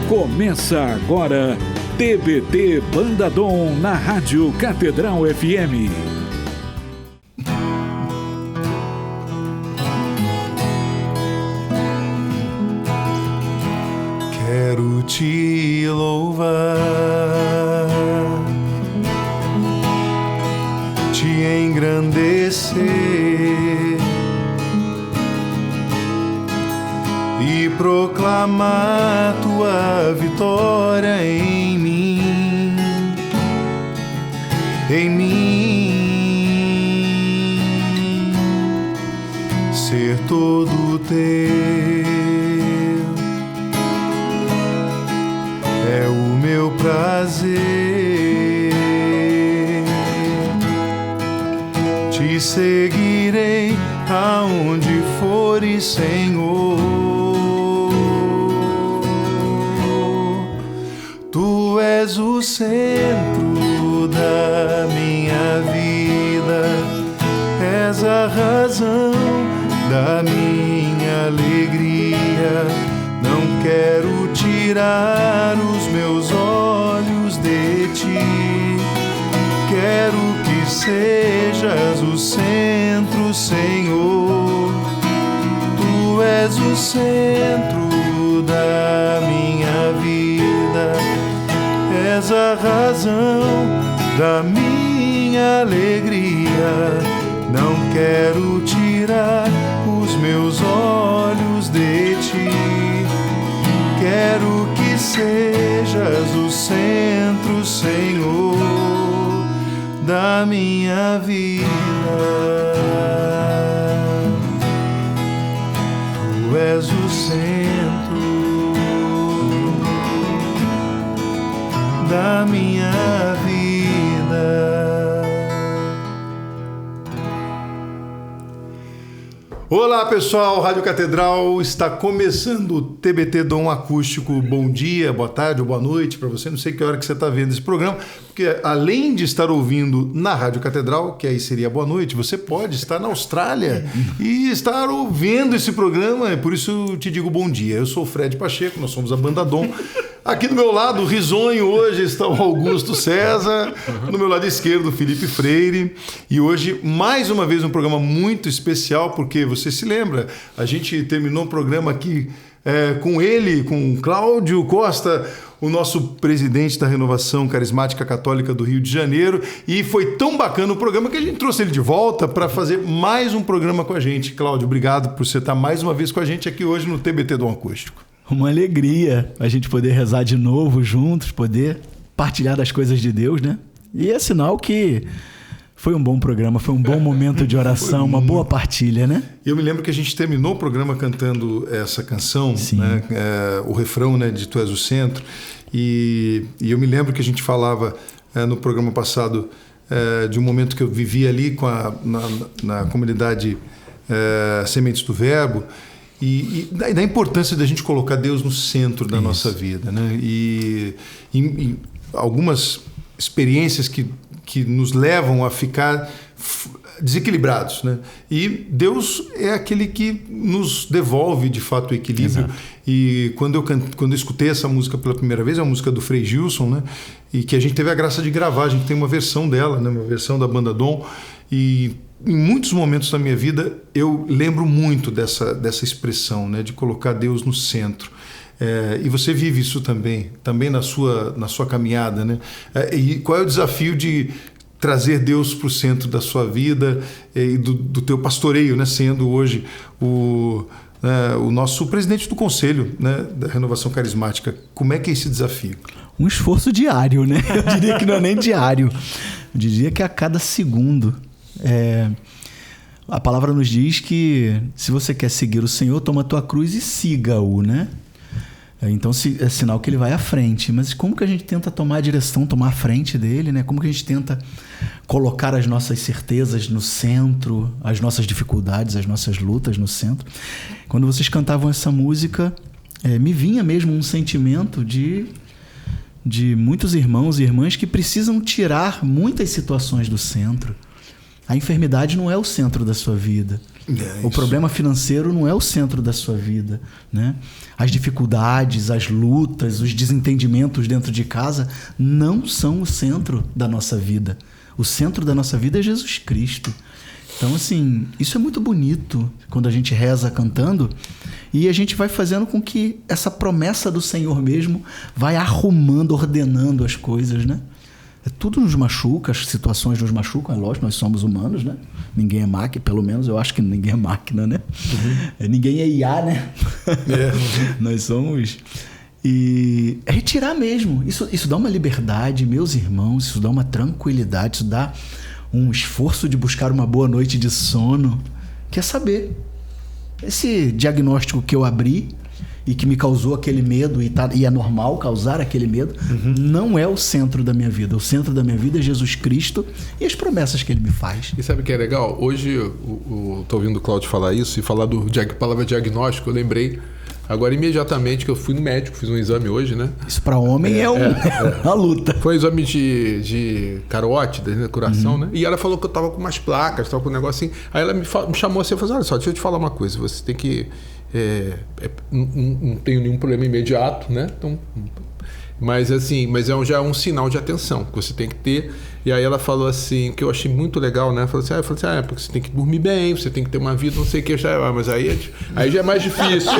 Começa agora, TBT Banda Dom na Rádio Catedral FM. Quero te louvar, te engrandecer e proclamar tua vitória em mim, ser todo teu. É o meu prazer, te seguirei aonde fores, Senhor. Tu és o centro da minha vida, és a razão da minha alegria. Não quero tirar os meus olhos de ti, quero que sejas o centro, Senhor. Tu és o centro da minha vida, és a razão da minha alegria. Não quero tirar os meus olhos de ti, quero que sejas o centro, Senhor, da minha vida. Tu és o centro da minha vida. Olá pessoal, Rádio Catedral está começando o TBT Dom Acústico. Bom dia, boa tarde ou boa noite para você, não sei que hora que você está vendo esse programa, porque além de estar ouvindo na Rádio Catedral, que aí seria boa noite, você pode estar na Austrália e estar ouvindo esse programa, por isso eu te digo bom dia. Eu sou o Fred Pacheco, nós somos a Banda Dom. Aqui do meu lado, risonho, hoje está o Augusto César, no meu lado esquerdo, o Felipe Freire, e hoje, mais uma vez, um programa muito especial, porque você se lembra, a gente terminou um programa aqui com ele, com Cláudio Costa, o nosso presidente da Renovação Carismática Católica do Rio de Janeiro, e foi tão bacana o programa que a gente trouxe ele de volta para fazer mais um programa com a gente. Cláudio, obrigado por você estar mais uma vez com a gente aqui hoje no TBT Dom Acústico. Uma alegria a gente poder rezar de novo juntos, poder partilhar das coisas de Deus, né? E é sinal que foi um bom programa, foi um bom momento de oração, uma boa partilha, né? Eu me lembro que a gente terminou o programa cantando essa canção, né? O refrão, né, de Tu És o Centro, e eu me lembro que a gente falava no programa passado de um momento que eu vivi ali na comunidade Sementes do Verbo, e da importância da gente colocar Deus no centro da nossa vida, né? E algumas experiências que nos levam a ficar desequilibrados, né? E Deus é aquele que nos devolve de fato o equilíbrio. Exato. E quando eu escutei essa música pela primeira vez, é uma música do Frei Gilson, né? E que a gente teve a graça de gravar, a gente tem uma versão dela, né? Uma versão da Banda Dom, e em muitos momentos da minha vida eu lembro muito dessa expressão, né? De colocar Deus no centro. E você vive isso também na sua caminhada, né? E qual é o desafio de trazer Deus para o centro da sua vida e do teu pastoreio, né? Sendo hoje o nosso presidente do conselho, né? Da Renovação Carismática. Como é que é esse desafio? Um esforço diário, né? Eu diria que não é nem diário. Eu diria que a cada segundo. A palavra nos diz que se você quer seguir o Senhor, toma a tua cruz e siga-o, né? Então é sinal que ele vai à frente. Mas como que a gente tenta tomar a direção, tomar a frente dele, né? Como que a gente tenta colocar as nossas certezas no centro, as nossas dificuldades, as nossas lutas no centro? Quando vocês cantavam essa música, me vinha mesmo um sentimento de muitos irmãos e irmãs que precisam tirar muitas situações do centro. A enfermidade não é o centro da sua vida. O problema financeiro não é o centro da sua vida, né? As dificuldades, as lutas, os desentendimentos dentro de casa não são o centro da nossa vida. O centro da nossa vida é Jesus Cristo. Então, assim, isso é muito bonito quando a gente reza cantando e a gente vai fazendo com que essa promessa do Senhor mesmo vai arrumando, ordenando as coisas, né? Tudo nos machuca, as situações nos machucam, é lógico, nós somos humanos, né? Ninguém é máquina, pelo menos eu acho que ninguém é máquina, né? Ninguém é IA, né? Nós somos... E é retirar mesmo. Isso dá uma liberdade, meus irmãos, isso dá uma tranquilidade, isso dá um esforço de buscar uma boa noite de sono. Quer saber? Esse diagnóstico que eu abri e que me causou aquele medo, e é normal causar aquele medo, não é o centro da minha vida. O centro da minha vida é Jesus Cristo e as promessas que Ele me faz. E sabe o que é legal? Hoje, estou ouvindo o Cláudio falar isso e falar da palavra diagnóstico, eu lembrei agora imediatamente que eu fui no médico, fiz um exame hoje, né? Isso para homem é uma luta. Foi um exame de carótida, né? Coração, né? E ela falou que eu tava com umas placas, tava com um negócio assim. Aí ela me chamou assim e falou: olha só, deixa eu te falar uma coisa, você tem que... não tenho nenhum problema imediato, né? Então, mas assim, já é um sinal de atenção que você tem que ter. E aí ela falou assim, que eu achei muito legal, né? Falou assim, porque você tem que dormir bem, você tem que ter uma vida, não sei o que, mas aí já é mais difícil.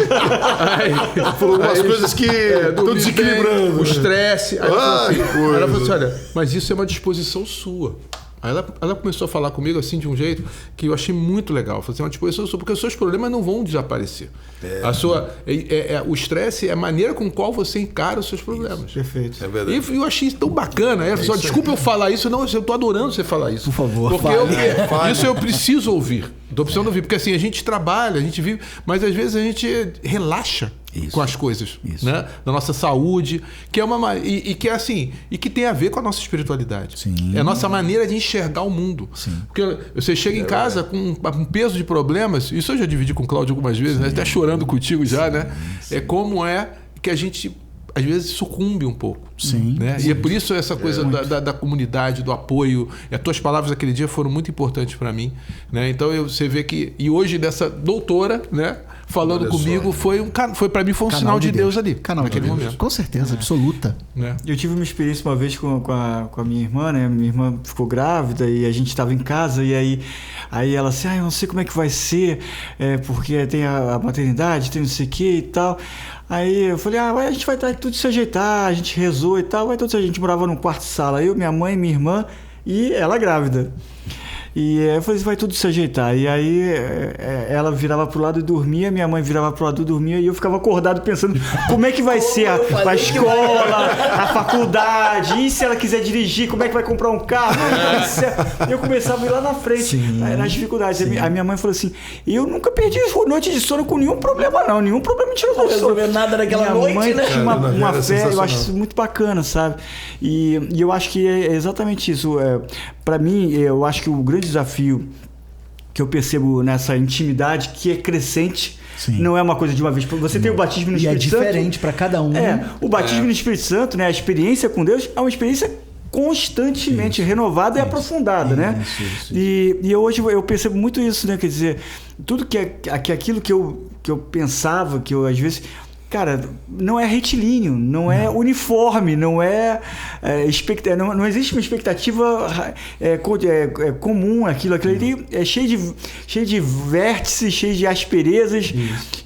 Falou umas coisas que estão desequilibrando. Bem, o estresse. Aí ela falou assim, olha, mas isso é uma disposição sua. Aí ela começou a falar comigo assim de um jeito que eu achei muito legal. Falei assim, uma disposição sua, porque os seus problemas não vão desaparecer. O estresse é a maneira com qual você encara os seus problemas. Isso, perfeito. É verdade. E eu achei isso tão bacana. Desculpa eu falar isso, não, eu tô adorando você falar isso. Por favor, porque isso eu preciso ouvir. Tô precisando ouvir, porque assim, a gente trabalha, a gente vive, mas às vezes a gente relaxa com as coisas, né? Da nossa saúde, que é que é assim, e que tem a ver com a nossa espiritualidade. Sim. É a nossa maneira de enxergar o mundo. Sim. Porque você chega em casa com um peso de problemas, isso eu já dividi com o Cláudio algumas vezes, né? Até chorando contigo já, né? É como é que a gente às vezes sucumbe um pouco. Sim. Né? Sim. E é por isso essa coisa da comunidade, do apoio. E as tuas palavras naquele dia foram muito importantes para mim. Né? Então você vê que... E hoje dessa doutora, né, falando Olha comigo, foi para mim foi um sinal de Deus ali. Naquele momento. Com certeza, absoluta. Né? Eu tive uma experiência uma vez com a minha irmã, né? Minha irmã ficou grávida e a gente estava em casa e aí ela assim, eu não sei como é que vai ser, porque tem a maternidade, tem não sei o que e tal. Aí eu falei, a gente vai tudo se ajeitar, a gente rezou e tal, a gente morava num quarto-sala, eu, minha mãe, minha irmã e ela grávida. E eu falei, vai tudo se ajeitar. E aí ela virava pro lado e dormia, minha mãe virava pro lado e dormia, e eu ficava acordado pensando como é que vai ser a escola, a faculdade, e se ela quiser dirigir, como é que vai comprar um carro? Eu começava a ir lá na frente, nas dificuldades. A minha mãe falou assim, eu nunca perdi noite de sono com nenhum problema não, nenhum problema me tirou do sono. Não resolveu nada naquela noite, mãe né? Tinha uma fé, eu acho isso muito bacana, sabe? E eu acho que é exatamente isso. Para mim, eu acho que o grande desafio que eu percebo nessa intimidade, que é crescente, não é uma coisa de uma vez. Você tem o batismo no Espírito Santo. E é diferente para cada um. O batismo no Espírito Santo, né, a experiência com Deus é uma experiência constantemente renovada e aprofundada, né? Isso. E hoje eu percebo muito isso, né? Quer dizer, tudo que aquilo que eu pensava, que eu às vezes... Cara, não é retilíneo, não é uniforme, não não existe uma expectativa comum aquilo ali é cheio de vértices, cheio de asperezas,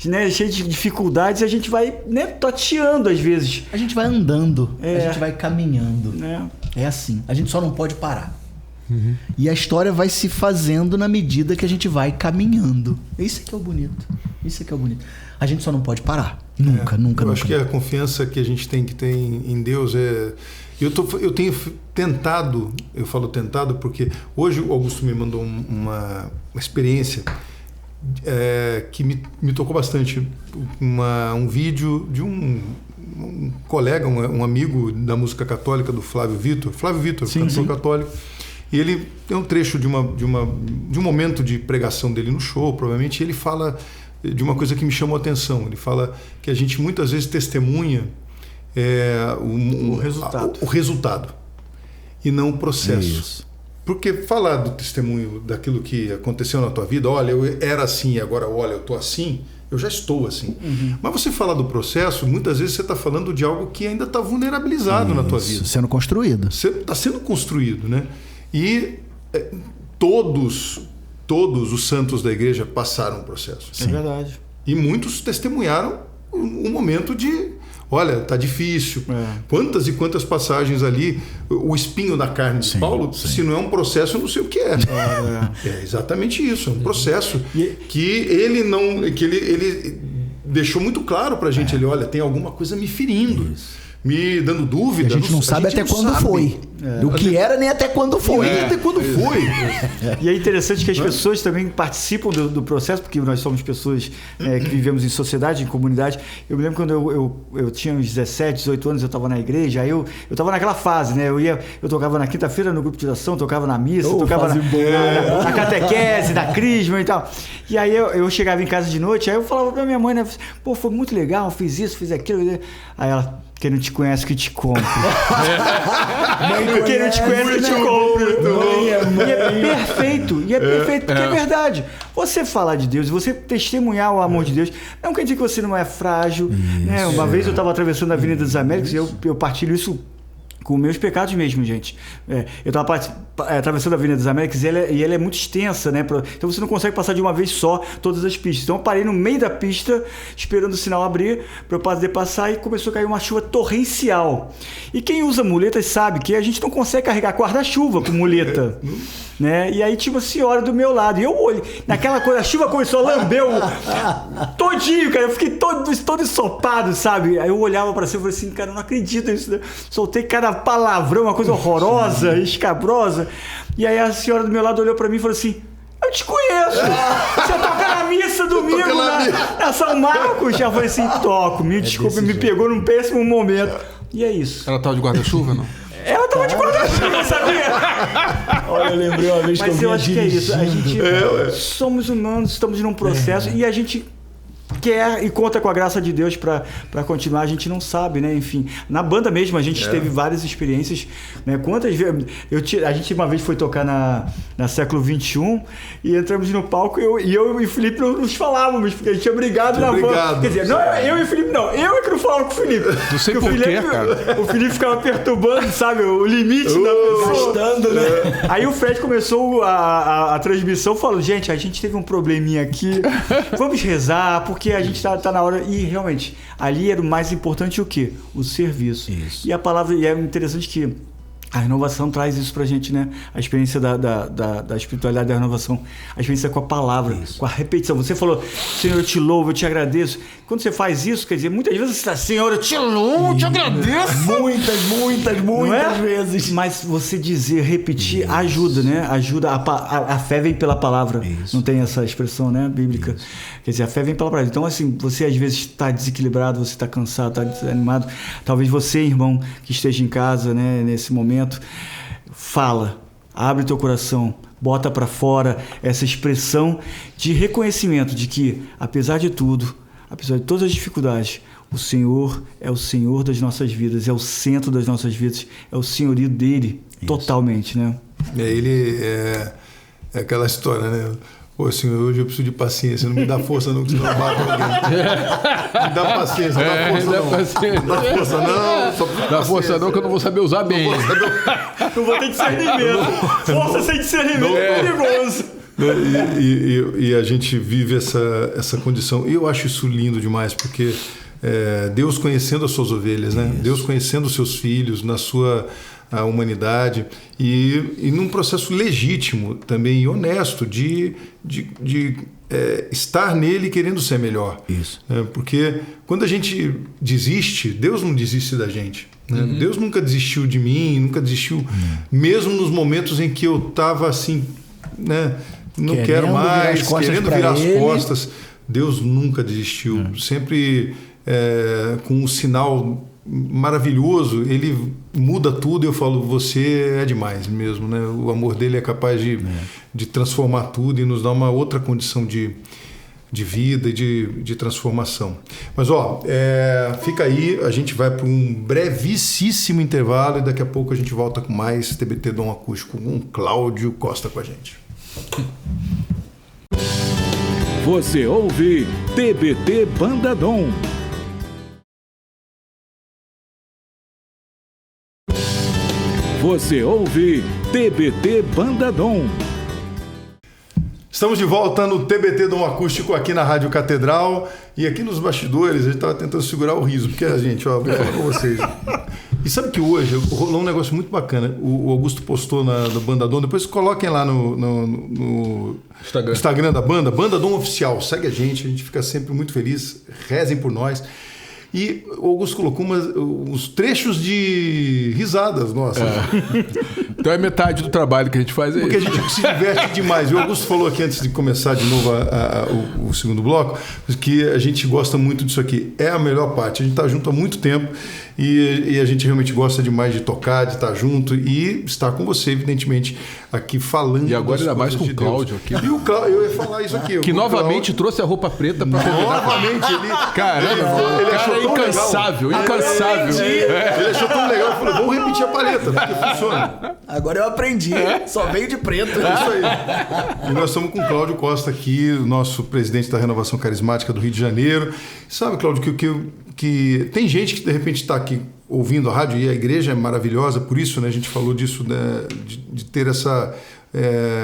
né, cheio de dificuldades, e a gente vai, né, tateando às vezes. A gente vai andando, a gente vai caminhando. É assim, a gente só não pode parar. E a história vai se fazendo na medida que a gente vai caminhando. Isso é que é o bonito. A gente só não pode parar. Nunca. Eu acho que a confiança que a gente tem que ter em Deus é... Eu tenho tentado, eu falo tentado porque hoje o Augusto me mandou uma experiência que me tocou bastante. Um vídeo de um colega, um amigo da música católica, do Flávio Vitor, cantor católico. E ele tem um trecho de um momento de pregação dele no show, provavelmente, e ele fala de uma coisa que me chamou a atenção. Ele fala que a gente muitas vezes testemunha o resultado e não o processo. Porque falar do testemunho daquilo que aconteceu na tua vida, olha, eu era assim, agora olha, eu estou assim, eu já estou assim. Mas você falar do processo, muitas vezes você está falando de algo que ainda está vulnerabilizado na tua vida. Sendo construído. Você está sendo construído, né? E todos os santos da igreja passaram um processo. É verdade. E muitos testemunharam um momento de... Olha, tá difícil. Quantas e quantas passagens ali, o espinho da carne de Paulo, se não é um processo, eu não sei o que é. É exatamente isso, é um processo que ele deixou muito claro pra gente. Ele, olha, tem alguma coisa me ferindo, me dando dúvida. A gente não sabe até quando foi. O que era, nem até quando foi. Nem até quando foi. E é interessante que as pessoas também participam do processo, porque nós somos pessoas que vivemos em sociedade, em comunidade. Eu me lembro quando eu tinha uns 17, 18 anos, eu estava na igreja, aí eu estava naquela fase, né? Eu tocava na quinta-feira no grupo de oração, tocava na missa, tocava na catequese, na crisma e tal. E aí eu chegava em casa de noite, aí eu falava pra minha mãe, né? Pô, foi muito legal, fiz isso, fiz aquilo. Aí ela... Quem não te conhece que te compre. Quem não te conhece que te compre. E é perfeito. E é perfeito, porque é verdade. Você falar de Deus, você testemunhar o amor de Deus, não quer dizer que você não é frágil. Né? Uma vez eu estava atravessando a Avenida das Américas e eu partilho isso com meus pecados mesmo, gente. Eu estava atravessando a Avenida das Américas e ela é muito extensa, né? Então você não consegue passar de uma vez só todas as pistas. Então eu parei no meio da pista, esperando o sinal abrir para eu poder passar, e começou a cair uma chuva torrencial. E quem usa muletas sabe que a gente não consegue carregar guarda-chuva com muleta. Né? E aí tinha uma senhora do meu lado. E eu olhei, naquela coisa, a chuva começou a lamber todinho, cara. Eu fiquei todo ensopado, sabe? Aí eu olhava pra cima e falei assim, cara, eu não acredito nisso. Soltei cada palavrão, uma coisa horrorosa, escabrosa. E aí a senhora do meu lado olhou pra mim e falou assim, eu te conheço. Você toca na missa domingo na São Marcos? Eu falei assim, toco, me desculpe, me pegou num péssimo momento. E é isso. Ela tava de guarda-chuva, não? Ela tava de guarda-chuva, sabia? Olha, eu lembrei uma vez mas que eu acho que é isso. A gente somos humanos, estamos num processo e a gente quer e conta com a graça de Deus para continuar. A gente não sabe, né? Enfim, na banda mesmo a gente teve várias experiências, né? Quantas vezes a gente uma vez foi tocar na século XXI e entramos no palco e eu e o Felipe não nos falávamos, porque a gente tinha brigado na van. Quer dizer, não, eu e o Felipe não, eu é que não falava com o Felipe. Não sei porquê, cara. O Felipe ficava perturbando, sabe, o limite da pessoa. Gastando, né? Aí o Fred começou a transmissão falando, gente, a gente teve um probleminha aqui, vamos rezar, porque a gente tá na hora. E realmente, ali era o mais importante o quê? O serviço. Isso. E a palavra, e é interessante que a renovação traz isso pra gente, né? A experiência da espiritualidade da renovação. A experiência com a palavra, com a repetição. Você falou, Senhor, eu te louvo, eu te agradeço. Quando você faz isso, quer dizer, muitas vezes você está, Senhor, eu te louvo, eu te agradeço. Muitas vezes. Mas você dizer, repetir, ajuda, né? Ajuda. A fé vem pela palavra. Isso. Não tem essa expressão, né, bíblica. Isso. Quer dizer, a fé vem pela palavra. Então, assim, você às vezes está desequilibrado, você está cansado, está desanimado. Talvez você, irmão, que esteja em casa, né, nesse momento, fala, abre teu coração, bota para fora essa expressão de reconhecimento de que, apesar de tudo, apesar de todas as dificuldades, o Senhor é o Senhor das nossas vidas, é o centro das nossas vidas, é o senhorio dele. Isso. Totalmente, né? Ele é aquela história, né? Pô, Senhor, hoje eu preciso de paciência, não me dá força não, que senão eu bato alguém. Me dá paciência, não dá força não. Dá força não, só dá força não, que eu não vou saber usar bem. Não vou ter discernimento. Força sem discernimento é perigoso. E a gente vive essa condição. E eu acho isso lindo demais, porque Deus conhecendo as suas ovelhas, né? Deus conhecendo os seus filhos, na sua a humanidade, e num processo legítimo também e honesto de estar nele querendo ser melhor. Isso. Porque quando a gente desiste, Deus não desiste da gente. Né? Deus nunca desistiu de mim, nunca desistiu, mesmo nos momentos em que eu estava assim, né? Não quero mais, querendo virar as costas. Deus nunca desistiu, sempre com um sinal maravilhoso, ele muda tudo e eu falo, você é demais mesmo, né? O amor dele é capaz de transformar tudo e nos dar uma outra condição de de vida e de transformação. Mas fica aí, a gente vai para um brevíssimo intervalo e daqui a pouco a gente volta com mais TBT Dom Acústico com Cláudio Costa com a gente. Você ouve TBT Banda Dom. Você ouve TBT Banda Dom. Estamos de volta no TBT Dom Acústico aqui na Rádio Catedral e aqui nos bastidores a gente estava tentando segurar o riso, porque a gente, vou falar com vocês. E sabe que hoje rolou um negócio muito bacana. O Augusto postou na Banda Dom, depois coloquem lá no Instagram da banda, Banda Dom Oficial. Segue a gente fica sempre muito feliz, rezem por nós. E o Augusto colocou uns trechos de risadas nossas. Então é metade do trabalho que a gente faz aí. Porque a gente se diverte demais. E o Augusto falou aqui, antes de começar de novo o segundo bloco, que a gente gosta muito disso aqui. É a melhor parte. A gente está junto há muito tempo e a gente realmente gosta demais de tocar, de estar junto e estar com você, evidentemente, aqui falando. E agora ainda mais com o Cláudio aqui. E o Cláudio, eu ia falar isso aqui. Que novamente trouxe a roupa preta para novamente ele. Caramba, ele achou incansável. Ele achou tão legal, eu falei, vamos repetir a paleta, porque funciona. Agora eu aprendi, só veio de preto. É isso aí. E nós estamos com o Cláudio Costa aqui, o nosso presidente da Renovação Carismática do Rio de Janeiro. Sabe, Cláudio, que tem gente que de repente está aqui ouvindo a rádio e a igreja é maravilhosa, por isso, né, a gente falou disso, né, de ter essa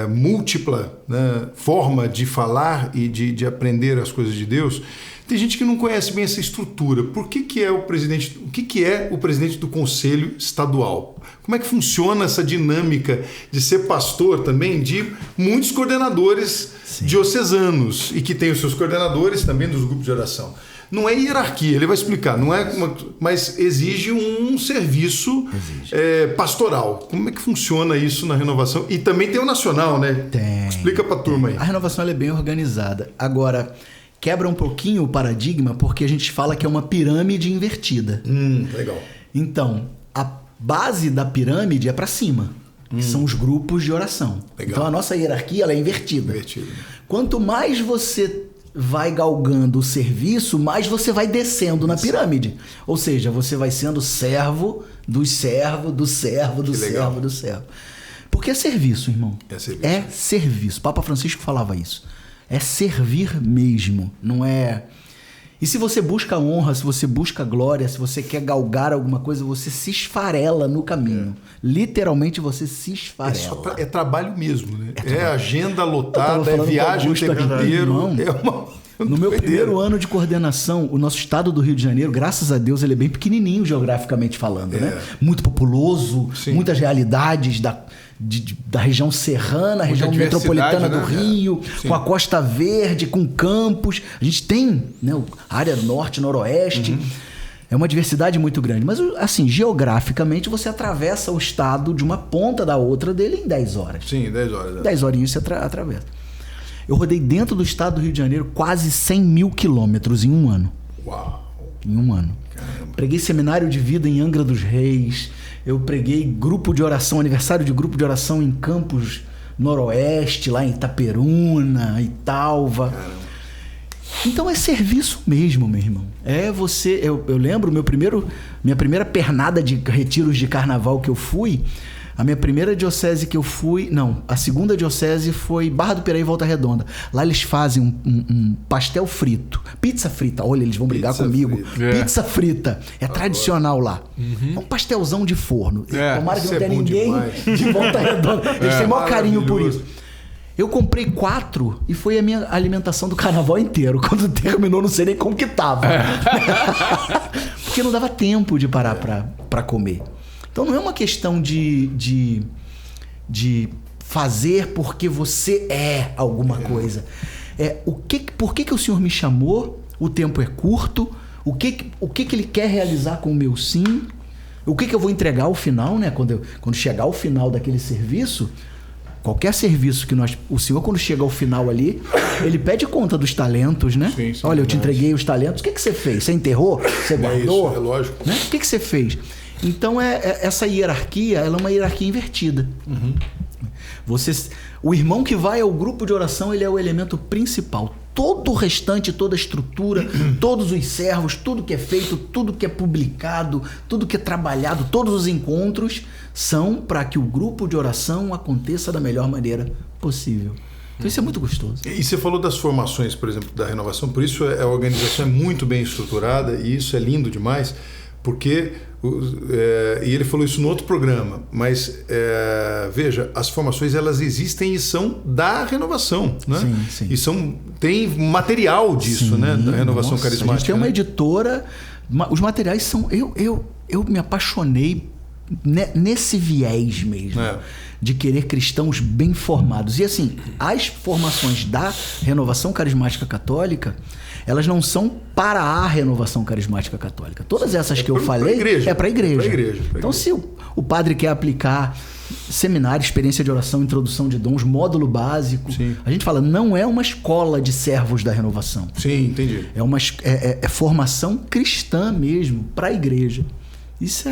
múltipla, né, forma de falar e de aprender as coisas de Deus. Tem gente que não conhece bem essa estrutura. O que é o presidente do Conselho Estadual? Como é que funciona essa dinâmica de ser pastor também de muitos coordenadores diocesanos e que tem os seus coordenadores também dos grupos de oração? Não é hierarquia, ele vai explicar, mas exige um serviço pastoral. Como é que funciona isso na renovação? E também tem o nacional, né? Tem. Explica para a turma aí. A renovação ela é bem organizada. Agora, quebra um pouquinho o paradigma porque a gente fala que é uma pirâmide invertida. Legal. Então, a base da pirâmide é para cima, que são os grupos de oração. Legal. Então, a nossa hierarquia ela é invertida. Quanto mais você vai galgando o serviço, mais você vai descendo na pirâmide. Ou seja, você vai sendo servo dos servos, do servo, do servo, do servo. Porque é serviço, irmão. É serviço. Papa Francisco falava isso. É servir mesmo, não é... E se você busca honra, se você busca glória, se você quer galgar alguma coisa, você se esfarela no caminho. Literalmente você se esfarela. É trabalho mesmo, né? É agenda lotada, é viagem o tempo inteiro. No meu primeiro ano de coordenação, o nosso estado do Rio de Janeiro, graças a Deus, ele é bem pequenininho geograficamente falando, né? Muito populoso, muitas realidades da região serrana, região metropolitana do Rio, com a Costa Verde, com campos. A gente tem, né, a área norte, noroeste. É uma diversidade muito grande. Mas, assim, geograficamente, você atravessa o estado de uma ponta da outra dele em 10 horas. Sim, 10 horas. 10 horinhas você atravessa. Eu rodei dentro do estado do Rio de Janeiro quase 100 mil quilômetros em um ano. Uau! Em um ano. Caramba. Preguei seminário de vida em Angra dos Reis. Eu preguei grupo de oração, aniversário de grupo de oração em Campos Noroeste, lá em Itaperuna, Italva. Caramba. Então é serviço mesmo, meu irmão. É você... Eu lembro minha primeira pernada de retiros de carnaval que eu fui... A minha primeira diocese que eu fui... Não, a segunda diocese foi Barra do Piraí e Volta Redonda. Lá eles fazem um pastel frito. Pizza frita. Olha, eles vão brigar comigo. Pizza frita. É tradicional lá. É um pastelzão de forno. Tomara que não tenha ninguém de Volta Redonda. Eles têm o maior carinho por isso. Eu comprei 4 e foi a minha alimentação do carnaval inteiro. Quando terminou, não sei nem como que tava. Porque não dava tempo de parar pra comer. Então não é uma questão de fazer porque você é alguma coisa. Por que o Senhor me chamou? O tempo é curto. O que ele quer realizar com o meu sim? O que eu vou entregar ao final, né? Quando chegar ao final daquele serviço, qualquer serviço que o Senhor, quando chega ao final ali, ele pede conta dos talentos, né? Sim, olha, eu te entreguei os talentos. O que você fez? Você enterrou? Você guardou? É lógico. Né? O que você fez? Então, essa hierarquia, ela é uma hierarquia invertida. O irmão que vai ao grupo de oração, ele é o elemento principal. todo o restante, toda a estrutura, todos os servos, tudo que é feito, tudo que é publicado, tudo que é trabalhado, todos os encontros são para que o grupo de oração aconteça da melhor maneira possível. Então isso é muito gostoso. E você falou das formações, por exemplo, da renovação, por isso a organização é muito bem estruturada e isso é lindo demais, porque, e ele falou isso no outro programa, mas veja, as formações elas existem e são da renovação, né? Sim. E tem material disso, né? Da renovação carismática. A gente tem uma editora, os materiais são... Eu me apaixonei nesse viés mesmo, de querer cristãos bem formados. E assim, as formações da Renovação Carismática Católica, elas não são para a Renovação Carismática Católica. Todas essas que eu falei é para a igreja. Então, se o padre quer aplicar seminário, experiência de oração, introdução de dons, módulo básico, a gente fala, não é uma escola de servos da renovação. Sim, entendi. É formação cristã mesmo, para a igreja. Isso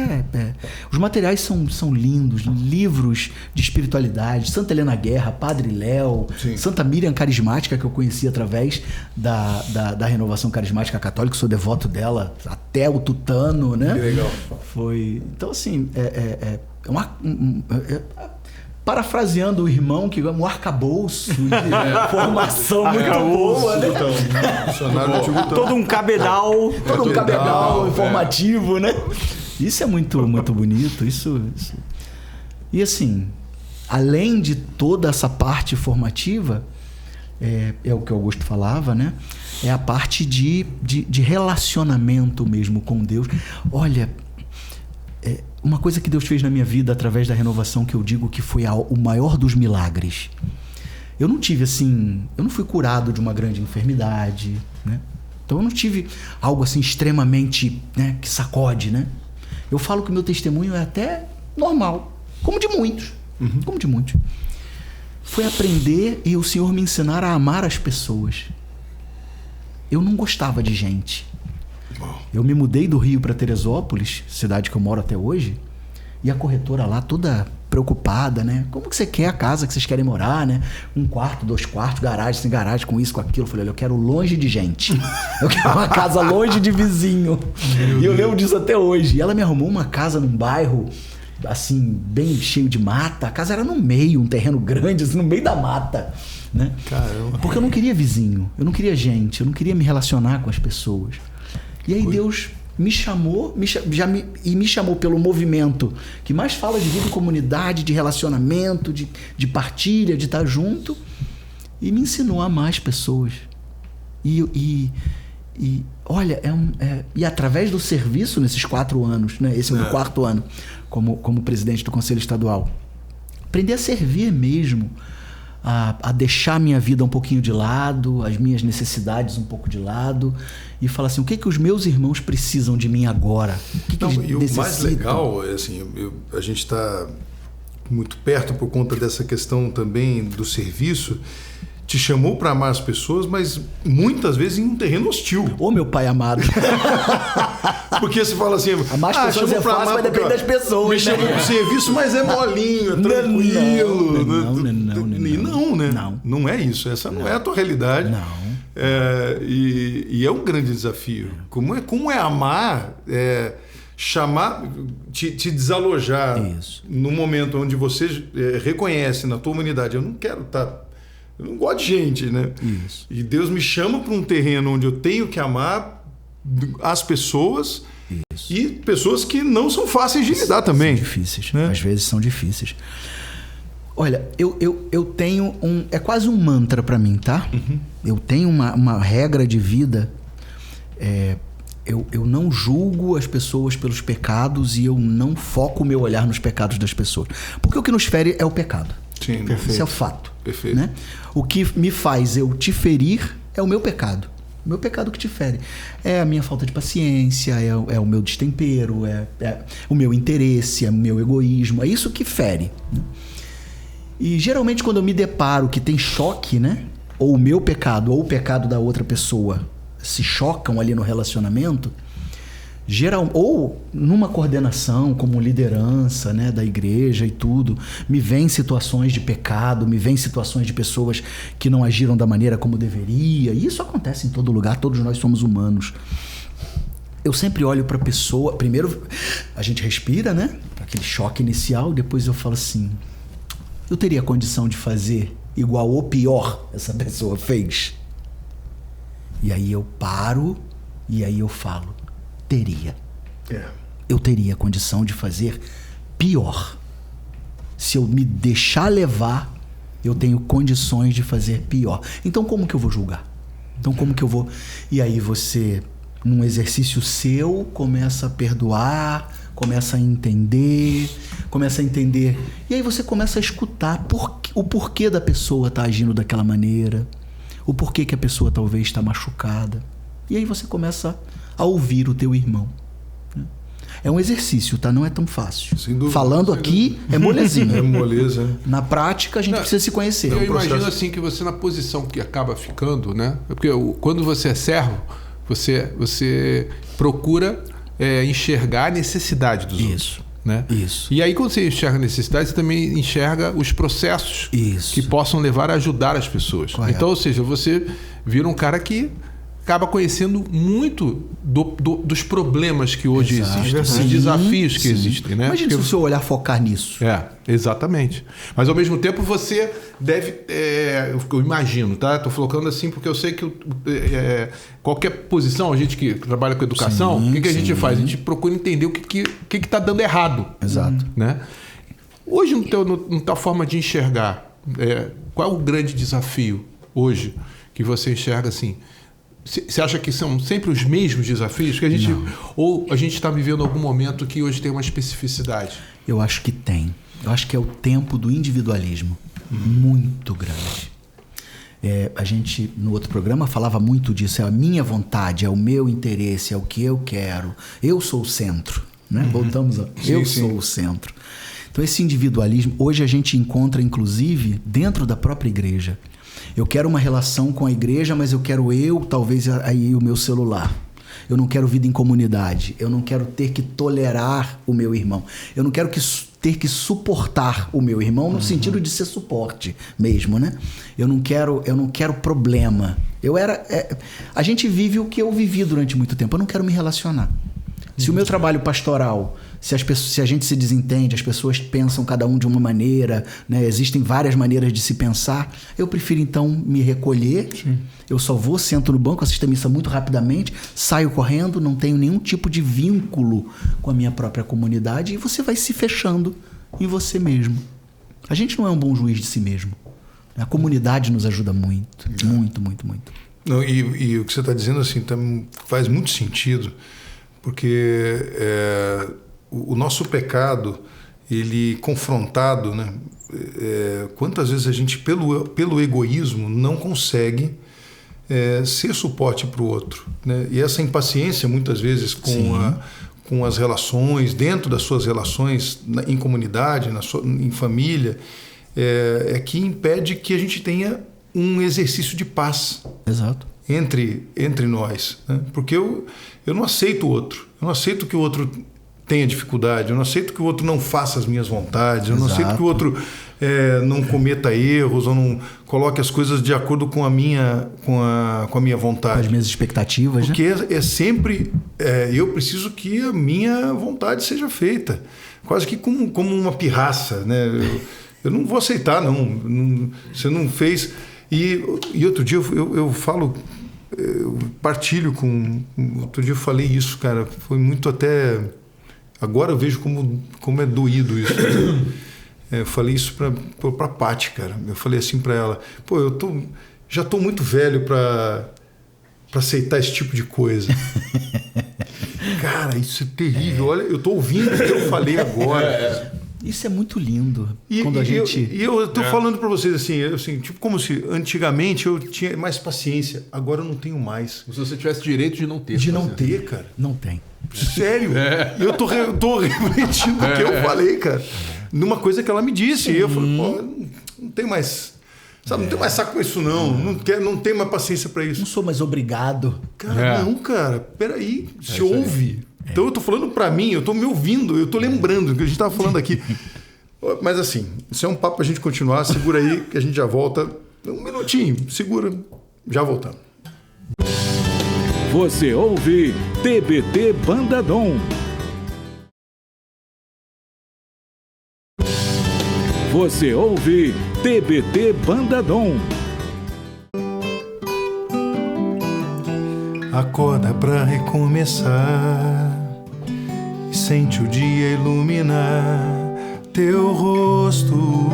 os materiais são lindos, livros de espiritualidade, Santa Helena Guerra, Padre Léo, Santa Miriam Carismática, que eu conheci através da Renovação Carismática Católica, sou devoto dela até o tutano, né? Que legal. Então, assim, parafraseando o irmão, que é um arcabouço de formação muito boa, né? Todo um cabedal. Todo um cabedal informativo, né? Isso é muito, muito bonito. Isso. E assim, além de toda essa parte formativa, é o que o Augusto falava, né? É a parte de relacionamento mesmo com Deus. Olha, uma coisa que Deus fez na minha vida através da renovação, que eu digo que foi o maior dos milagres. Eu não tive assim... Eu não fui curado de uma grande enfermidade, né? Então eu não tive algo assim extremamente, né, que sacode, né? Eu falo que o meu testemunho é até normal, como de muitos. Como de muitos. Foi aprender e o Senhor me ensinar a amar as pessoas. Eu não gostava de gente. Eu me mudei do Rio para Teresópolis, cidade que eu moro até hoje, e a corretora lá toda preocupada, né? Como que você quer a casa que vocês querem morar, né? 1 quarto, 2 quartos, garagem, sem garagem, com isso, com aquilo. Eu falei, olha, eu quero longe de gente. Eu quero uma casa longe de vizinho. E eu lembro disso até hoje. E ela me arrumou uma casa num bairro, assim, bem cheio de mata. A casa era no meio, um terreno grande, assim, no meio da mata, né? Caramba. Porque eu não queria vizinho, eu não queria gente, eu não queria me relacionar com as pessoas. E aí Deus me chamou, me chamou pelo movimento que mais fala de vida em comunidade, de relacionamento, de partilha, de estar junto, e me ensinou a amar as pessoas. E olha, e através do serviço nesses 4 anos, né? Esse é o meu 4º ano como presidente do Conselho Estadual, aprender a servir mesmo, a deixar minha vida um pouquinho de lado, as minhas necessidades um pouco de lado, e falar assim, o que os meus irmãos precisam de mim agora? E o mais legal é assim, a gente está muito perto por conta dessa questão também do serviço. Te chamou para amar as pessoas, mas muitas vezes em um terreno hostil. Ô, meu pai amado. Porque você fala assim... Amar as pessoas é fácil, mas depende das pessoas. Me chamou pro serviço, mas é molinho, é tranquilo. Não, né? Não é isso. Essa não é a tua realidade. Não. E é um grande desafio. Como é amar... chamar, te desalojar. Isso. No momento onde você reconhece na tua humanidade, eu não quero estar... Eu não gosto de gente, né? Isso. E Deus me chama para um terreno onde eu tenho que amar as pessoas. Isso. E pessoas que não são fáceis de lidar também. São difíceis, né? Às vezes são difíceis. Olha, eu tenho é quase um mantra para mim, tá? Eu tenho uma regra de vida. Eu não julgo as pessoas pelos pecados e eu não foco o meu olhar nos pecados das pessoas. Porque o que nos fere é o pecado. Sim, Esse é o fato. Perfeito. Né? O que me faz eu te ferir é o meu pecado. O meu pecado que te fere. É a minha falta de paciência, é o meu destempero, é o meu interesse, é o meu egoísmo. É isso que fere. Né? E geralmente quando eu me deparo que tem choque, né? Ou o meu pecado ou o pecado da outra pessoa se chocam ali no relacionamento, ou numa coordenação como liderança, né, da igreja e tudo, me vem situações de pecado, me vem situações de pessoas que não agiram da maneira como deveria, e isso acontece em todo lugar, todos nós somos humanos. Eu sempre olho para a pessoa, primeiro a gente respira, né, aquele choque inicial, depois eu falo assim, eu teria condição de fazer igual ou pior essa pessoa fez? E aí eu paro e aí eu falo, teria. Eu teria condição de fazer pior. Se eu me deixar levar, eu tenho condições de fazer pior. Então como que eu vou julgar? Então como que eu vou... E aí você, num exercício seu, começa a perdoar, começa a entender. E aí você começa a escutar o porquê da pessoa estar agindo daquela maneira, o porquê que a pessoa talvez está machucada. E aí você começa a ouvir o teu irmão. É um exercício, tá? Não é tão fácil. Sem dúvida, falando sem aqui dúvida. É molezinha. É moleza. Na prática a gente precisa se conhecer. Eu imagino assim que você, na posição que acaba ficando, né? Porque quando você é servo, você procura enxergar a necessidade dos outros. Né? Isso. E aí, quando você enxerga a necessidade, você também enxerga os processos que possam levar a ajudar as pessoas. Correto. Então, ou seja, você vira um cara que acaba conhecendo muito dos problemas que hoje existem, dos desafios que existem. Né? Imagina se o seu olhar focar nisso. Exatamente. Mas, ao mesmo tempo, você deve... eu imagino, tá? Estou colocando assim porque eu sei que qualquer posição, a gente que trabalha com educação, o que a gente faz? A gente procura entender o que está dando errado. Exato. Né? Hoje, na tua forma de enxergar, qual é o grande desafio hoje que você enxerga assim? Você acha que são sempre os mesmos desafios? Que ou a gente está vivendo algum momento que hoje tem uma especificidade? Eu acho que tem. Eu acho que é o tempo do individualismo muito grande. A gente, no outro programa, falava muito disso. É a minha vontade, é o meu interesse, é o que eu quero. Eu sou o centro. Né? Voltamos a... Eu sou o centro. Então, esse individualismo, hoje a gente encontra, inclusive, dentro da própria igreja. Eu quero uma relação com a igreja, mas eu quero talvez aí o meu celular. Eu não quero vida em comunidade. Eu não quero ter que tolerar o meu irmão. Eu não quero ter que suportar o meu irmão no sentido de ser suporte mesmo, né? Eu não quero problema. A gente vive o que eu vivi durante muito tempo. Eu não quero me relacionar. Se o meu trabalho pastoral, se a gente se desentende, as pessoas pensam cada um de uma maneira, né? Existem várias maneiras de se pensar, eu prefiro então me recolher. Sim. Eu só sento no banco, assisto a missa muito rapidamente, saio correndo, não tenho nenhum tipo de vínculo com a minha própria comunidade e você vai se fechando em você mesmo. A gente não é um bom juiz de si mesmo. A comunidade nos ajuda muito, muito, muito, muito. Não, e o que você está dizendo assim faz muito sentido. Porque o nosso pecado, ele confrontado, né? Quantas vezes a gente, pelo egoísmo, não consegue ser suporte para o outro. Né? E essa impaciência, muitas vezes, com as relações, dentro das suas relações, em comunidade, em família, é que impede que a gente tenha um exercício de paz. Exato. Entre nós, né? Porque eu não aceito o outro, eu não aceito que o outro tenha dificuldade, eu não aceito que o outro não faça as minhas vontades, eu não aceito que o outro não cometa erros ou não coloque as coisas de acordo com a minha vontade. Com as minhas expectativas, porque né? Sempre eu preciso que a minha vontade seja feita, quase que como uma pirraça, né? Eu não vou aceitar, não, você não fez... E outro dia eu falo, eu partilho outro dia eu falei isso, cara, foi muito até... Agora eu vejo como é doído isso. Eu falei isso pra Paty, cara. Eu falei assim pra ela, já tô muito velho pra aceitar esse tipo de coisa. Cara, isso é terrível. Olha, eu tô ouvindo o que eu falei agora. Isso é muito lindo. E eu tô falando para vocês assim, tipo como se antigamente eu tinha mais paciência, agora eu não tenho mais. Se você tivesse direito de não ter. De não ter, cara. Não tem. Sério. Eu tô refletindo o que eu falei, cara. Numa coisa que ela me disse. E eu falei, não tem mais... Sabe, não tem mais saco pra isso, não. Não tem mais paciência para isso. Não sou mais obrigado. Cara, não, cara. Peraí. Se ouve. Então eu tô falando para mim, eu tô me ouvindo, eu tô lembrando do que a gente tava falando aqui. Mas assim, isso é um papo pra gente continuar. Segura aí que a gente já volta. Um minutinho, segura. Já voltamos. Você ouve TBT Banda Dom. Você ouve TBT Banda Dom. Acorda pra recomeçar e sente o dia iluminar teu rosto.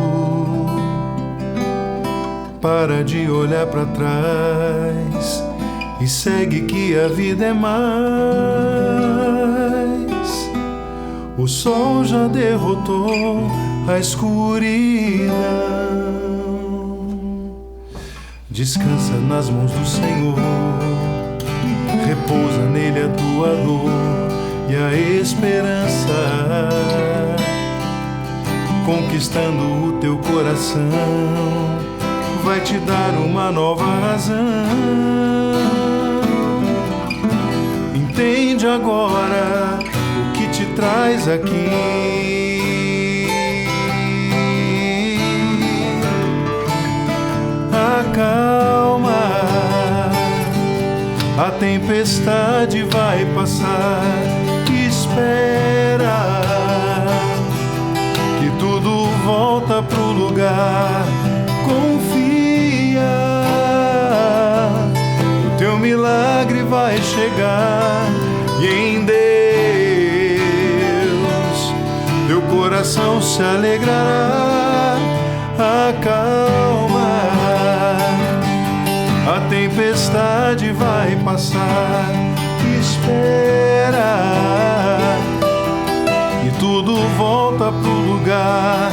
Para de olhar pra trás e segue que a vida é mais. O sol já derrotou a escuridão. Descansa nas mãos do Senhor, repousa nele a tua dor e a esperança, conquistando o teu coração, vai te dar uma nova razão. Entende agora o que te traz aqui. Acalma, a tempestade vai passar. Espera que tudo volta pro lugar. Confia, o teu milagre vai chegar. E em Deus teu coração se alegrará. Acalma, a tempestade vai passar. Espera e tudo volta pro lugar.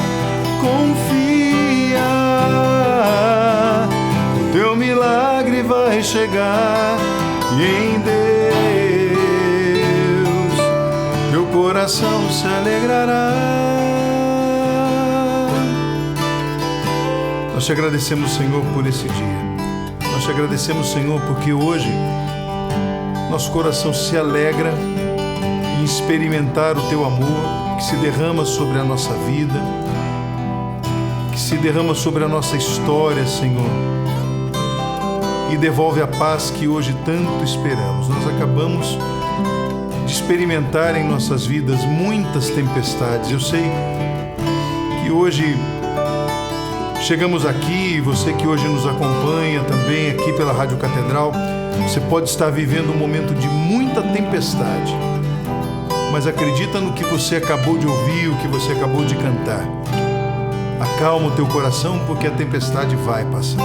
Confia, o teu milagre vai chegar. E em Deus teu coração se alegrará. Nós te agradecemos, Senhor, por esse dia. Nós te agradecemos, Senhor, porque hoje nosso coração se alegra em experimentar o teu amor que se derrama sobre a nossa vida, que se derrama sobre a nossa história, Senhor, e devolve a paz que hoje tanto esperamos. Nós acabamos de experimentar em nossas vidas muitas tempestades. Eu sei que hoje chegamos aqui, você que hoje nos acompanha também aqui pela Rádio Catedral, você pode estar vivendo um momento de muita tempestade, mas acredita no que você acabou de ouvir, o que você acabou de cantar. Acalma o teu coração, porque a tempestade vai passar.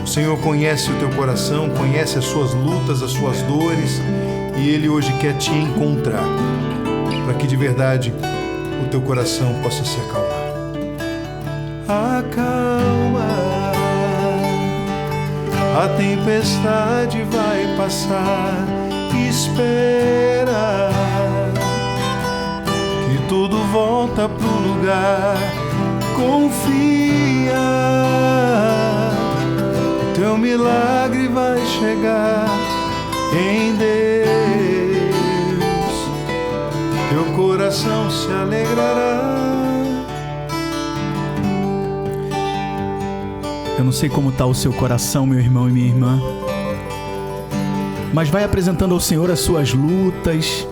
O Senhor conhece o teu coração, conhece as suas lutas, as suas dores, e Ele hoje quer te encontrar, para que de verdade o teu coração possa se acalmar. Acalma, a tempestade vai passar. Espera que tudo volta pro lugar. Confia, teu milagre vai chegar. Em Deus teu coração se alegrará. Eu não sei como está o seu coração, meu irmão e minha irmã, mas vai apresentando ao Senhor as suas lutas,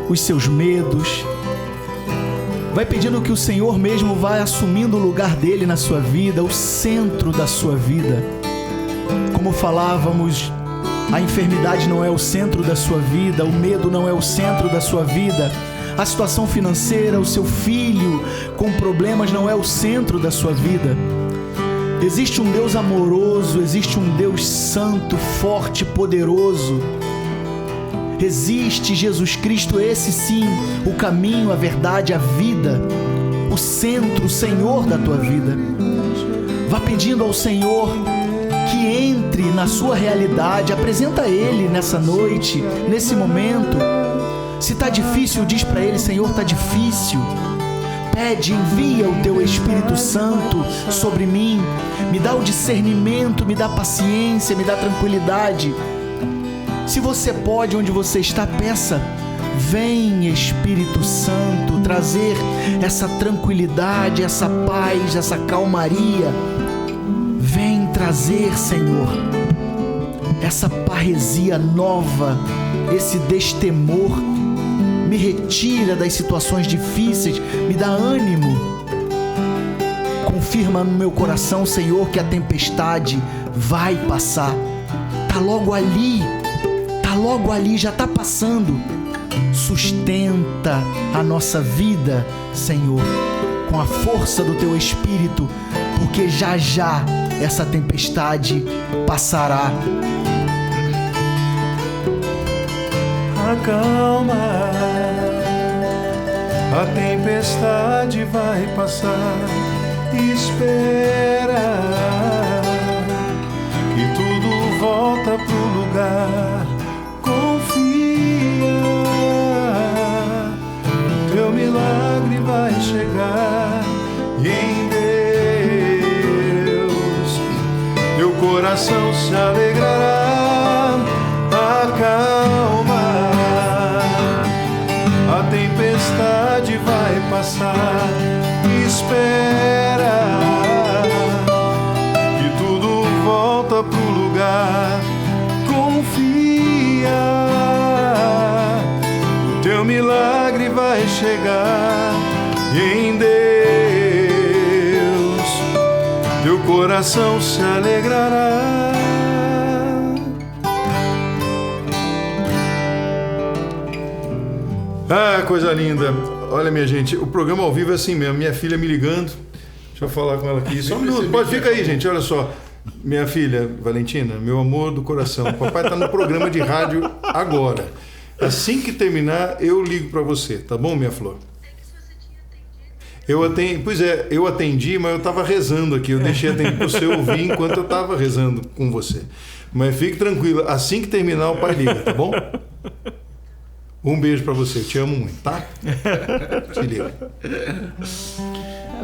os seus medos. Vai pedindo que o Senhor mesmo vá assumindo o lugar dele na sua vida, o centro da sua vida. Como falávamos, a enfermidade não é o centro da sua vida, o medo não é o centro da sua vida, a situação financeira, o seu filho com problemas não é o centro da sua vida. Existe um Deus amoroso, existe um Deus santo, forte, poderoso. Existe Jesus Cristo, esse sim, o caminho, a verdade, a vida, o centro, o Senhor da tua vida. Vá pedindo ao Senhor que entre na sua realidade, apresenta a Ele nessa noite, nesse momento. Se está difícil, diz para Ele: Senhor, está difícil. Pede, envia o teu Espírito Santo sobre mim, me dá o discernimento, me dá paciência, me dá tranquilidade. Se você pode, onde você está, peça. Vem, Espírito Santo, trazer essa tranquilidade, essa paz, essa calmaria. Vem trazer, Senhor, essa parresia nova, esse destemor. Me retira das situações difíceis, me dá ânimo. Confirma no meu coração, Senhor, que a tempestade vai passar. Tá logo ali, já tá passando. Sustenta a nossa vida, Senhor, com a força do Teu Espírito, porque já já essa tempestade passará. Acalma, a tempestade vai passar. Espera que tudo volta pro lugar. Confia, teu milagre vai chegar. E em Deus teu coração se alegrará. Acalma, a tempestade vai passar. Espera que tudo volta pro lugar. Confia, o teu milagre vai chegar. E em Deus teu coração se alegrará. Ah, coisa linda. Olha, minha gente, o programa ao vivo é assim mesmo. Minha filha me ligando. Deixa eu falar com ela aqui. Só um minuto. Pode, fica aí, gente. Olha só. Minha filha, Valentina, meu amor do coração. O papai tá no programa de rádio agora. Assim que terminar, eu ligo para você. Tá bom, minha flor? Eu atendi. Pois é, eu atendi, mas eu tava rezando aqui. Eu deixei atender para você ouvir enquanto eu tava rezando com você. Mas fique tranquila. Assim que terminar, o pai liga, tá bom? Um beijo pra você, te amo muito, tá? Se liga.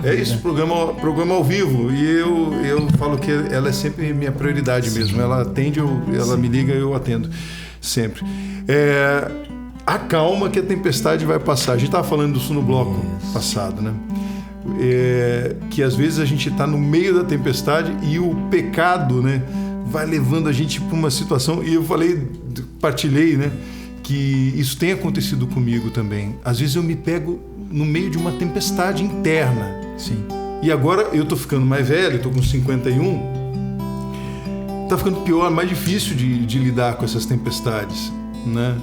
É isso, programa ao vivo. E eu falo que ela é sempre minha prioridade mesmo. Ela atende, ela me liga, eu atendo. Sempre. Acalma que a tempestade vai passar. A gente estava falando disso no bloco passado, né? Que às vezes a gente está no meio da tempestade e o pecado, né, vai levando a gente para uma situação. E eu partilhei, né, que isso tem acontecido comigo também. Às vezes eu me pego no meio de uma tempestade interna. Sim. E agora eu tô ficando mais velho, tô com 51. Tá ficando pior, mais difícil de lidar com essas tempestades, né?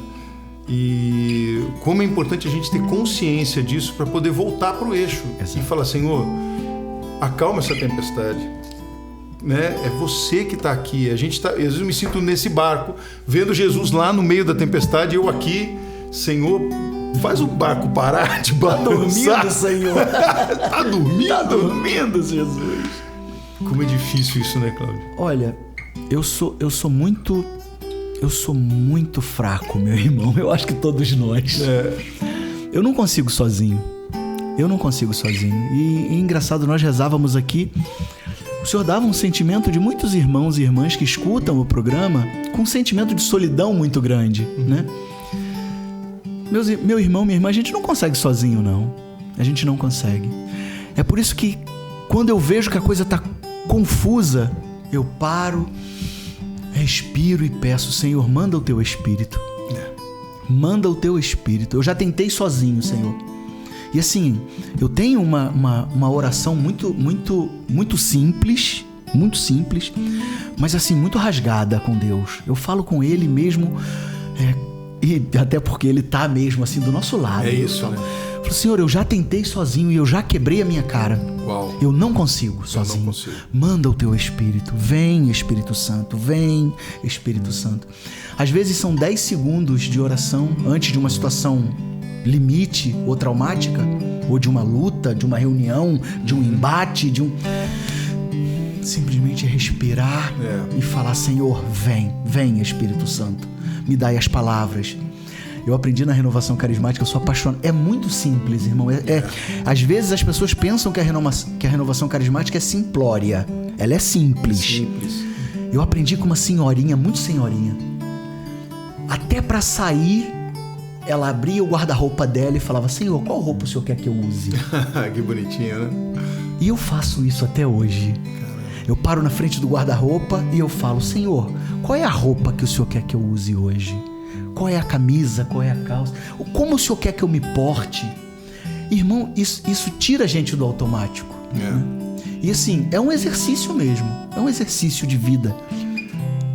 E como é importante a gente ter consciência disso para poder voltar pro eixo. Exato. E falar, Senhor, acalma essa tempestade. Né? É você que está aqui. A gente às vezes eu me sinto nesse barco, vendo Jesus lá no meio da tempestade, eu aqui, Senhor, faz o barco parar de balançar. Tá dormindo, Senhor. Tá dormindo? Tá dormindo, Jesus. Como é difícil isso, né, Cláudio? Olha, eu sou muito fraco, meu irmão. Eu acho que todos nós. Eu não consigo sozinho. E engraçado, nós rezávamos aqui. O Senhor dava um sentimento de muitos irmãos e irmãs que escutam o programa com um sentimento de solidão muito grande, né? Meu irmão, minha irmã, a gente não consegue sozinho, não. A gente não consegue. É por isso que quando eu vejo que a coisa está confusa, eu paro, respiro e peço, Senhor, manda o Teu Espírito. Manda o Teu Espírito. Eu já tentei sozinho, Senhor. E assim, eu tenho uma oração muito simples, mas assim, muito rasgada com Deus. Eu falo com Ele mesmo, e até porque Ele tá mesmo assim do nosso lado. É isso, né? Eu falo, Senhor, eu já tentei sozinho e eu já quebrei a minha cara. Uau. Eu não consigo sozinho. Não consigo. Manda o Teu Espírito. Vem, Espírito Santo. Vem, Espírito Santo. Às vezes são 10 segundos de oração antes de uma situação limite ou traumática, ou de uma luta, de uma reunião, de um embate, simplesmente respirar e falar, Senhor, vem Espírito Santo, me dai as palavras. Eu aprendi na renovação carismática, eu sou apaixonado. É muito simples, irmão. Às vezes as pessoas pensam que a renovação carismática é simplória. Ela é simples. Eu aprendi com uma senhorinha, muito senhorinha. Até para sair, ela abria o guarda-roupa dela e falava: Senhor, qual roupa o Senhor quer que eu use? Que bonitinho, né? E eu faço isso até hoje. Eu paro na frente do guarda-roupa e eu falo: Senhor, qual é a roupa que o Senhor quer que eu use hoje? Qual é a camisa? Qual é a calça? Como o Senhor quer que eu me porte? Irmão, isso tira a gente do automático. Né? E assim, é um exercício mesmo. É um exercício de vida.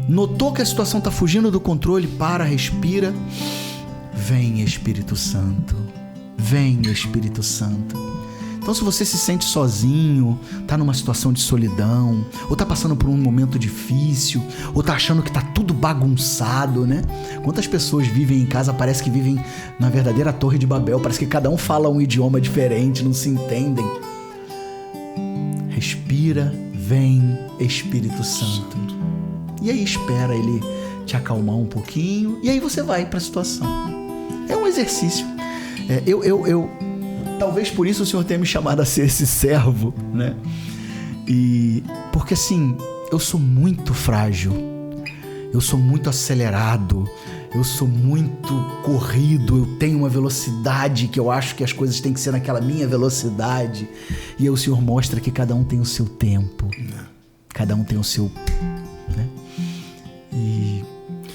Notou que a situação está fugindo do controle? Para, respira. Vem, Espírito Santo. Vem, Espírito Santo. Então, se você se sente sozinho, tá numa situação de solidão, ou tá passando por um momento difícil, ou tá achando que tá tudo bagunçado, né? Quantas pessoas vivem em casa, parece que vivem na verdadeira Torre de Babel, parece que cada um fala um idioma diferente, não se entendem. Respira, vem, Espírito Santo. E aí espera ele te acalmar um pouquinho, e aí você vai para a situação. É um exercício. Talvez por isso o Senhor tenha me chamado a ser esse servo, né? Porque assim, eu sou muito frágil, eu sou muito acelerado, eu sou muito corrido, eu tenho uma velocidade que eu acho que as coisas têm que ser naquela minha velocidade. E aí o Senhor mostra que cada um tem o seu tempo, cada um tem o seu... né? E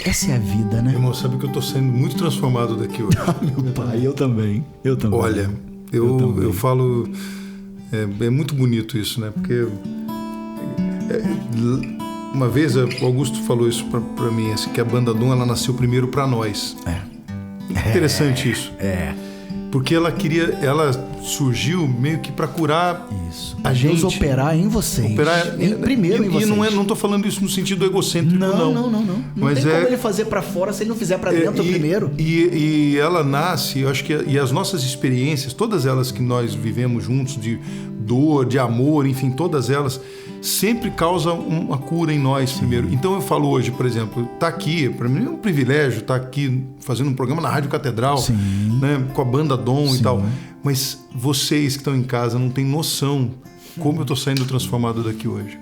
essa é a vida, né? Irmão, sabe que eu tô sendo muito transformado daqui hoje. Meu pai, eu também. Olha, eu falo... É muito bonito isso, né? Porque... uma vez o Augusto falou isso pra mim, assim, que a Banda Dom, ela nasceu primeiro pra nós. Interessante isso. Porque ela surgiu meio que pra curar a gente. Deus operar em vocês. Primeiro em vocês. E não tô falando isso no sentido egocêntrico, não. Não Mas tem como ele fazer pra fora se ele não fizer pra dentro primeiro. E ela nasce, eu acho que e as nossas experiências, todas elas que nós vivemos juntos, de dor, de amor, enfim, todas elas sempre causam uma cura em nós primeiro. Então eu falo hoje, por exemplo, tá aqui, para mim é um privilégio estar aqui fazendo um programa na Rádio Catedral, né, com a Banda Dom e tal. Mas vocês que estão em casa não têm noção como eu tô saindo transformado daqui hoje.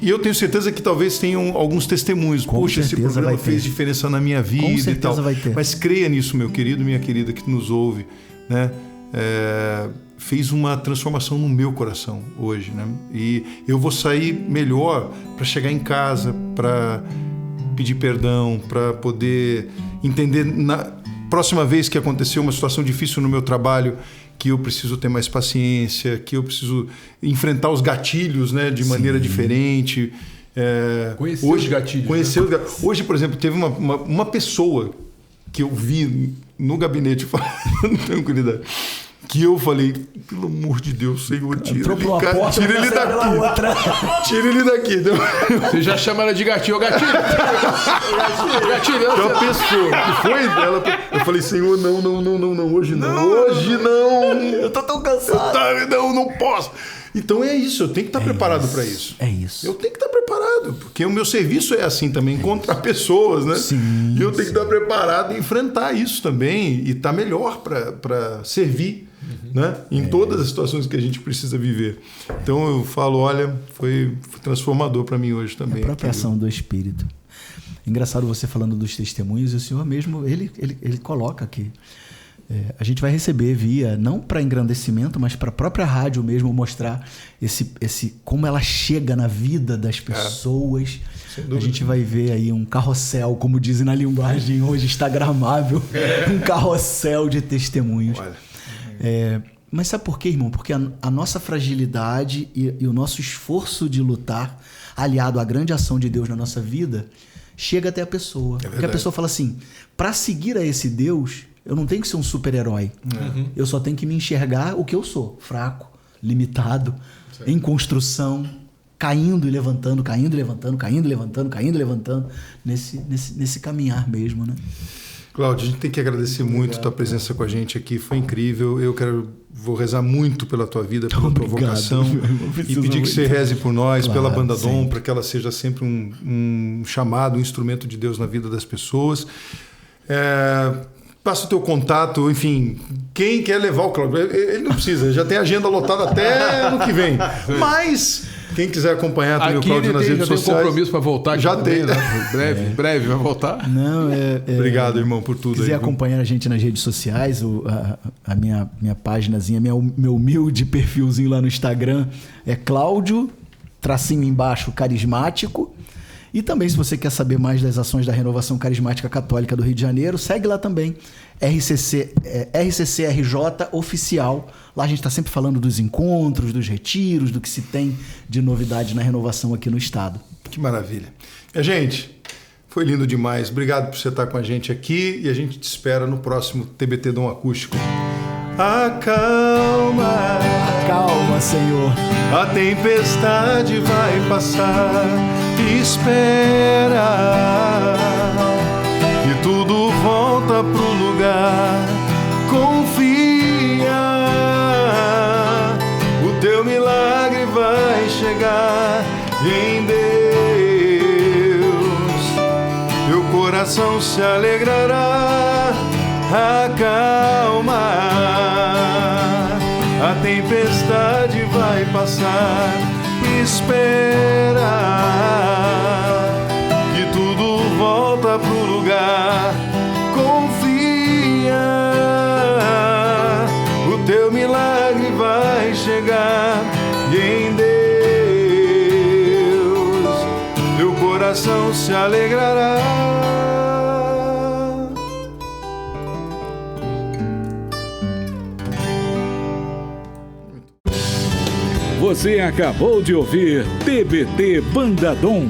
E eu tenho certeza que talvez tenham alguns testemunhos. Poxa, esse programa fez diferença na minha vida e tal. Mas creia nisso, meu querido, minha querida que nos ouve, né? Fez uma transformação no meu coração hoje, né? E eu vou sair melhor para chegar em casa, para pedir perdão, para poder entender na próxima vez que aconteceu uma situação difícil no meu trabalho, que eu preciso ter mais paciência, que eu preciso enfrentar os gatilhos, né, de maneira diferente. Conhecer os gatilhos. Hoje, por exemplo, teve uma pessoa que eu vi no gabinete falando tranquilidade, que eu falei, pelo amor de Deus, Senhor, tira ele daqui. Tira ele daqui. Você já chama ela de gatinho, gatilho. Gatilho. Já pensou que foi dela. Eu falei, Senhor, não, hoje não. Hoje não. Eu tô tão cansado. Não posso. Então é isso, eu tenho que estar preparado para isso. É isso. Eu tenho que estar preparado, porque o meu serviço é assim também, contra pessoas, né? Sim, e eu tenho que estar preparado e enfrentar isso também e estar melhor para servir, né? Em todas as situações que a gente precisa viver. Então eu falo, olha, foi transformador para mim hoje também. A própria ação do Espírito. Engraçado você falando dos testemunhos, e o Senhor mesmo, ele coloca aqui. A gente vai receber via, não para engrandecimento, mas para a própria rádio mesmo, mostrar como ela chega na vida das pessoas. A gente vai ver aí um carrossel, como dizem na linguagem hoje instagramável, um carrossel de testemunhos. Mas sabe por quê, irmão? Porque a nossa fragilidade e o nosso esforço de lutar, aliado à grande ação de Deus na nossa vida, chega até a pessoa. Porque a pessoa fala assim, para seguir a esse Deus, eu não tenho que ser um super-herói. Eu só tenho que me enxergar o que eu sou. Fraco, limitado, em construção, caindo e levantando, caindo e levantando, caindo e levantando, caindo e levantando, nesse caminhar mesmo, né? Cláudio, a gente tem que agradecer muito a tua presença com a gente aqui. Foi incrível. Vou rezar muito pela tua vida, pela tua vocação. E pedir que você reze por nós, pela Banda Dom, para que ela seja sempre um chamado, um instrumento de Deus na vida das pessoas. Passa o teu contato, enfim, quem quer levar o Cláudio, ele não precisa, já tem agenda lotada até ano que vem. Mas Quem quiser acompanhar também o Aqui Cláudio nas redes já sociais. tem um compromisso para voltar aqui Já também, tem. né? Breve vai voltar. Não, Obrigado, irmão, por tudo. Se quiser aí, acompanhar a gente nas redes sociais, a minha páginazinha, meu humilde perfilzinho lá no Instagram é Cláudio, tracinho embaixo, carismático. E também, se você quer saber mais das ações da Renovação Carismática Católica do Rio de Janeiro, segue lá também, RCCRJ Oficial. Lá a gente está sempre falando dos encontros, dos retiros, do que se tem de novidade na renovação aqui no estado. Que maravilha. Minha gente, foi lindo demais. Obrigado por você estar com a gente aqui e a gente te espera no próximo TBT Dom Acústico. Acalma, Calma, Senhor. a tempestade vai passar. Espera, e tudo volta pro lugar. Confia, o teu milagre vai chegar em Deus. Teu coração se alegrará. Acalma, a tempestade vai passar. Espera, que tudo volta pro lugar. Confia, o teu milagre vai chegar. E em Deus, teu coração se alegrará. Você acabou de ouvir TBT Banda Dom.